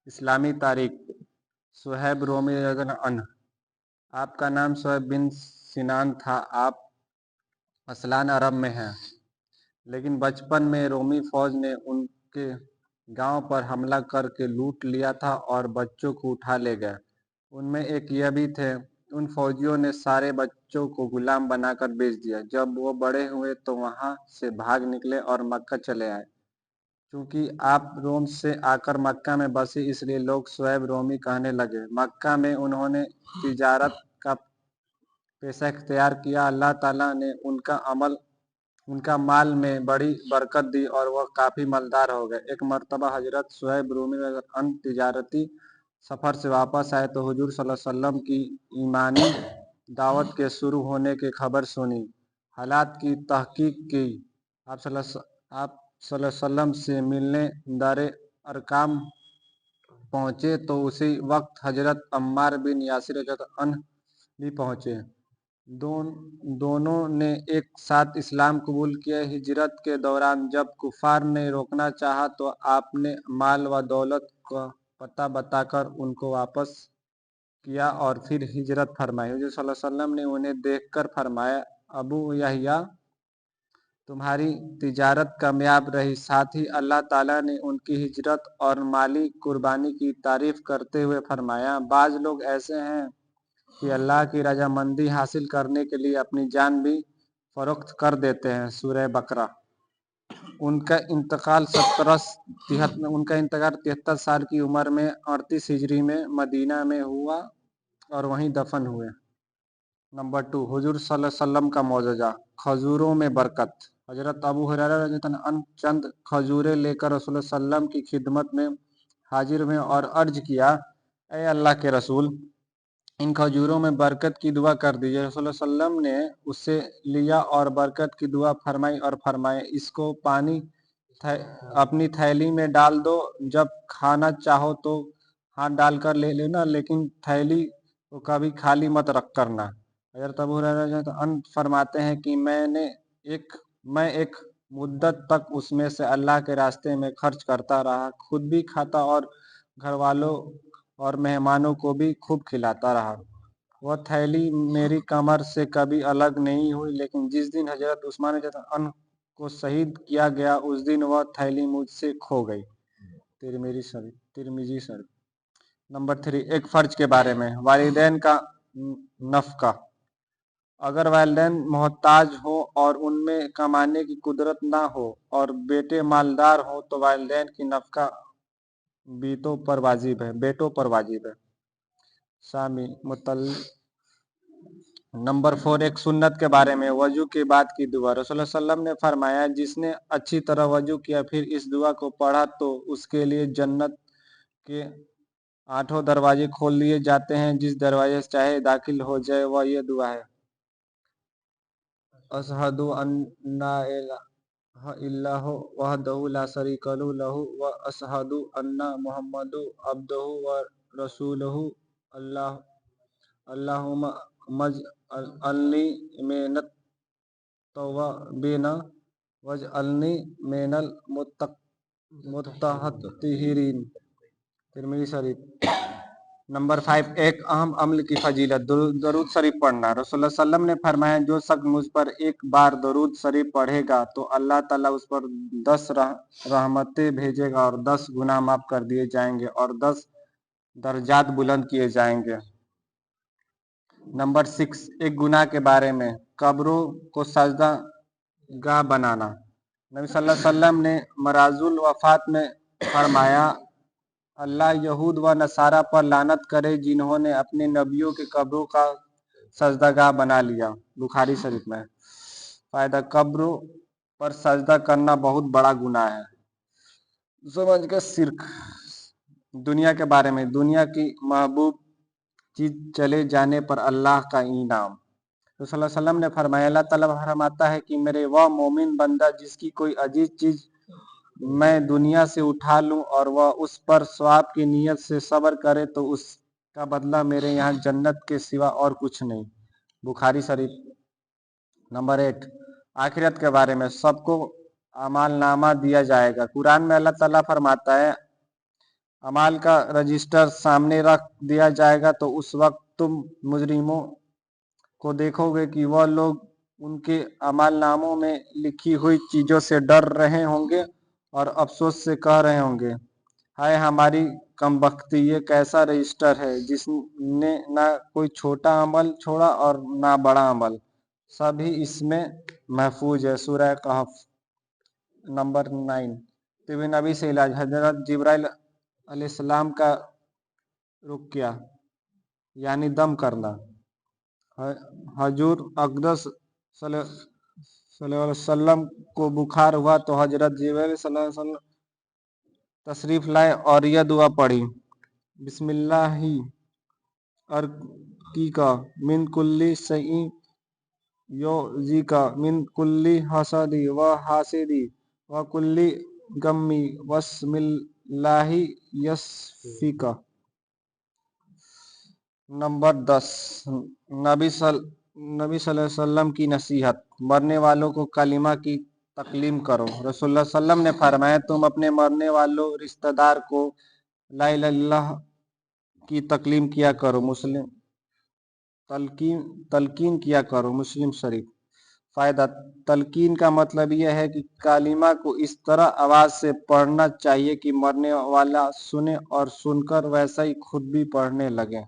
इस्लामी तारीख सुहैब रोमी अन आपका नाम सुहैब बिन सिनान था। आप असलान अरब में हैं, लेकिन बचपन में रोमी फौज ने उनके गांव पर हमला करके लूट लिया था और बच्चों को उठा ले गए। उनमें एक यह भी थे। उन फौजियों ने सारे बच्चों को गुलाम बनाकर बेच दिया। जब वो बड़े हुए तो वहां से भाग निकले और मक्का चले आए। चूंकि आप रोम से आकर मक्का में बसे, इसलिए लोग शुएब रोमी कहने लगे। मक्का में उन्होंने तिजारत का पेशा इख्तियार किया। अल्लाह ताला ने उनका माल में बड़ी बरकत दी और वह काफ़ी मालदार हो गए। एक मर्तबा हजरत शुएब रूमी अन तिजारती सफ़र से वापस आए तो हुजूर सल्लल्लाहु अलैहि वसल्लम की ईमानी दावत के शुरू होने की खबर सुनी। हालात की तहकीक की। आप सल्लल्लाहु अलैहि वसल्लम से मिलने दारे अरकाम पहुँचे तो उसी वक्त हजरत अम्मार बिन यासिर अन्ह भी पहुँचे। दोनों ने एक साथ इस्लाम कबूल किया। हिजरत के दौरान जब कुफार ने रोकना चाहा तो आपने माल व दौलत का पता बताकर उनको वापस किया और फिर हिजरत फरमाई। हुजूर सल्लल्लाहु अलैहि वसल्लम ने उन्हें देखकर फरमाया, अबू यहया, तुम्हारी तिजारत कामयाब रही। साथ ही अल्लाह ताला ने उनकी हिजरत और माली कुर्बानी की तारीफ करते हुए फरमाया, बाज लोग ऐसे हैं कि अल्लाह की रजामंदी हासिल करने के लिए अपनी जान भी फरोख्त कर देते हैं। सूरह बकरा। उनका इंतकाल 73 साल की उम्र में 38 हिजरी में मदीना में हुआ और वहीं दफन हुए। नंबर 2, हुजूर सल्लल्लाहु अलैहि वसल्लम का मौजज़ा। खजूरों में बरकत। हजरत अबू हुरैरा रज़ियल्लाहु अन्हु चंद खजूरें लेकर रसूल सल्लल्लाहु अलैहि वसल्लम की खिदमत में हाजिर हुए और अर्ज किया, ए अल्लाह के रसूल, इन खजूरों में बरकत की दुआ कर दीजिए। रसूल सल्लम ने उससे लिया और बरकत की दुआ फरमाई और फरमाए, इसको पानी अपनी थैली में डाल दो। जब खाना चाहो तो हाथ डालकर ले लेना, लेकिन थैली को कभी खाली मत रख करना। हज़रत अबू हुरैरा फरमाते हैं कि मैं एक मुद्दत तक उसमें से अल्लाह के रास्ते में खर्च करता रहा, खुद भी खाता और घर वालों और मेहमानों को भी खूब खिलाता रहा। वह थैली मेरी कमर से कभी अलग नहीं हुई, लेकिन जिस दिन हजरत उस्मान रज़ियल्लाहु को शहीद किया गया उस दिन वह थैली मुझसे खो गई। तिरमिजी शरीफ। नंबर 3, एक फर्ज के बारे में। वालिदैन का नफका। अगर वालिदैन मोहताज हो और उनमें कमाने की कुदरत ना हो और बेटे मालदार हो तो वालिदैन की नफका बेटों पर वाजिब है। शामी मुतल। नंबर 4, एक सुन्नत के बारे में। वजू के बाद की दुआ। रसूलुल्लाह सल्लल्लाहु अलैहि वसल्लम ने फरमाया, जिसने अच्छी तरह वजू किया फिर इस दुआ को पढ़ा तो उसके लिए जन्नत के 8 दरवाजे खोल दिए जाते हैं। जिस दरवाजे से चाहे दाखिल हो जाए। वह ये दुआ है, अशहदु अन्ना इलाहा इल्लल्लाहु वहदहु ला शरीका लहु व अशहदु अन्ना मुहम्मदु अब्दुहु व रसूलुहु। अल्लाहुम्मा मजअलनी मिनत तव्वाबीन वजअलनी मिनल मुत्तहहिरीन। तिरमिज़ी शरीफ। नंबर 5, एक अहम अमल की फजीलत। दरूद शरीफ पढ़ना। रसूलुल्लाह सल्लल्लाहु अलैहि वसल्लम ने फरमाया, जो शख्स मुझ पर एक बार दरूद शरीफ पढ़ेगा तो अल्लाह ताला उस पर 10 रहमतें भेजेगा और 10 गुनाह माफ कर दिए जाएंगे और 10 दर्जात बुलंद किए जाएंगे। नंबर 6, एक गुनाह के बारे में। कब्रों को सजदा गाह बनाना। नबी सल्लल्लाहु अलैहि वसल्लम ने मराजुल वफात में फरमाया, अल्लाह यहूद व नसारा पर लानत करे जिन्होंने अपने नबियों के कब्रों का सजदागाह बना लिया। बुखारी शरीफ में। फायदा, कब्रों पर सजदा करना बहुत बड़ा गुनाह है। समझ के शिर्क। दुनिया के बारे में। दुनिया की महबूब चीज चले जाने पर अल्लाह का इनाम। तो सल्लल्लाहु अलैहि वसल्लम ने फरमाया, अल्लाह ताला फरमाता है कि मेरे वह मोमिन बंदा जिसकी कोई अजीज चीज मैं दुनिया से उठा लूं और वह उस पर सवाब की नीयत से सब्र करे तो उसका बदला मेरे यहाँ जन्नत के सिवा और कुछ नहीं। बुखारी शरीफ। नंबर 8, आखिरत के बारे में। सबको अमाल नामा दिया जाएगा। कुरान में अल्लाह ताला फरमाता है, अमाल का रजिस्टर सामने रख दिया जाएगा तो उस वक्त तुम मुजरिमों को देखोगे कि वह लोग उनके अमाल नामों में लिखी हुई चीजों से डर रहे होंगे और अफसोस से कह रहे होंगे, हाय हमारी कमबख्ती, ये कैसा रजिस्टर है जिसने ना कोई छोटा अमल छोड़ा और ना बड़ा अमल, सभी इसमें महफूज है। सूरह कहफ नंबर 9। तिब नबी से इलाज, हजरत जिब्राइल अलैहिस्सलाम का रुक्या यानी दम करना। हजूर अक़दस सल्लल्लाहु अलैहि वसल्लम को बुखार हुआ तो हजरत जिब्राइल सल्लल्लाहु अलैहि वसल्लम तशरीफ लाए और यह दुआ पढ़ी, बिस्मिल्लाहि अर्कीका मिन कुल्ली सई योजीका मिन कुल्ली हसदी व हासिदी व कुल्ली गम्मी वस्मिल्लाहि यस्फिका। नंबर 10। नबी सल्लल्लाहु अलैहि वसल्लम की नसीहत, मरने वालों को कलिमा की तकलीम करो। रसूलुल्लाह सल्लल्लाहु अलैहि वसल्लम ने फरमाया, तुम अपने मरने वालों रिश्तेदार को ला इलाहा इल्लल्लाह की तकलीम किया करो, तलकीन किया करो। मुस्लिम शरीफ। फायदा, तलकीन का मतलब यह है कि कालिमा को इस तरह आवाज से पढ़ना चाहिए कि मरने वाला सुने और सुनकर वैसा ही खुद भी पढ़ने लगे।